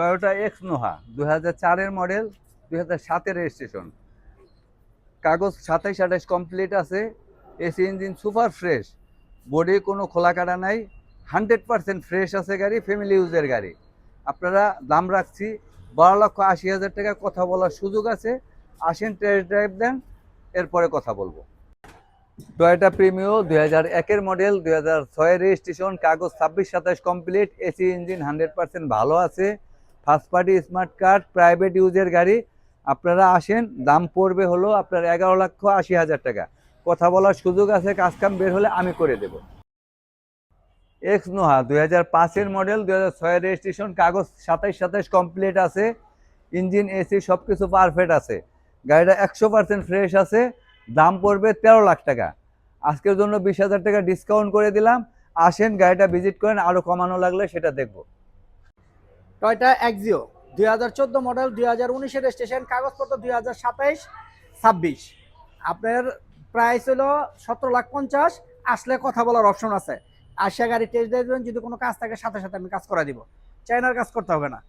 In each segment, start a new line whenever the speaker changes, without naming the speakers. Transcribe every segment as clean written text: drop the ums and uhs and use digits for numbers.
Toyota x Noha 2004-এর model, 2007-এর registration, কাগজ 27-28 complete আছে, AC engine super fresh, body কোনো খোলা কাটা নাই, 100% ফ্রেশ আছে গাড়ি, ফ্যামিলি ইউজের গাড়ি। আপনারা দাম রাখছি 12,80,000 টাকা, কথা বলার সুযোগ আছে। আসেন, টেস্ট ড্রাইভ দেন, এরপরে কথা বলবো। টয়োটা প্রিমিও 2001-এর মডেল, 2006-এর রেজিস্ট্রেশন, কাগজ 26-27 কমপ্লিট, এসি ইঞ্জিন 100% ভালো আছে, first party smart card, private ইউজের গাড়ি। আপনারা আসেন, দাম পড়বে হলো আপনার 11,80,000 টাকা, কথা বলার সুযোগ আছে, কাজকাম বের হলে আমি করে দেব। এক্স নোহা 2005-এর মডেল, 2006-এর রেজিস্ট্রেশন, কাগজ 27-27 কমপ্লিট আছে, ইঞ্জিন এসি সব কিছু পারফেক্ট আছে, গাড়িটা 100% ফ্রেশ আছে। দাম পড়বে 13 লাখ টাকা। আজকের জন্য 20,000 টাকা ডিসকাউন্ট করে দিলাম। আসেন, গাড়িটা ভিজিট করেন, আরও কমানো লাগলে সেটা দেখব।
টয়োটা এক্সিও 2014 মডেল, 2019-এর রেজিস্ট্রেশন, কাগজপত্র 2027-26। আপনার প্রাইস হলো 17,50,000। আসলে কথা বলার অপশন আছে, আসিয়া গাড়ি টেস্ট দিয়ে দেবেন, যদি কোনো কাজ থাকে সাথে সাথে আমি কাজ করে দিব, চাইনার কাজ করতে হবে না।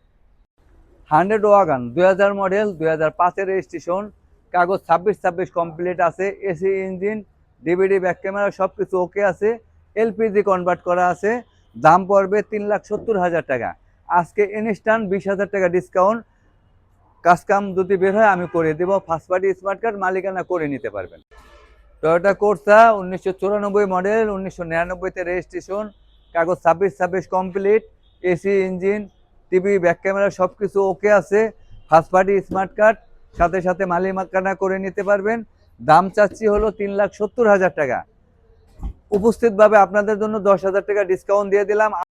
100 ওয়াগন 2000 মডেল, 2005-এর রেজিস্ট্রেশন, কাগজ 26-26 কমপ্লিট আছে, AC engine, DVD back camera সব কিছু ওকে আছে, এলপিজি কনভার্ট করা আছে। দাম পড়বে 3,70,000 টাকা। আজকে ইনস্ট্যান্ট 20,000 টাকা ডিসকাউন্ট, কাজকাম যদি বের হয় আমি করে দেবো। ফার্স্ট পার্টি স্মার্ট কার্ড মালিকানা করে নিতে পারবেন। টয়োটা কোর্সা 1994 মডেল, 1999-তে রেজিস্ট্রেশন, কাগজ 26-26 complete, AC engine, TV back camera সব কিছু ওকে আছে, ফার্স্ট পার্টি স্মার্ট কার্ড, সাথে সাথে মালিকানা করে নিতে পারবেন। দাম চাচ্ছি হলো 3,70,000 টাকা। উপস্থিতভাবে আপনাদের জন্য 10,000 টাকা ডিসকাউন্ট দিয়ে দিলাম।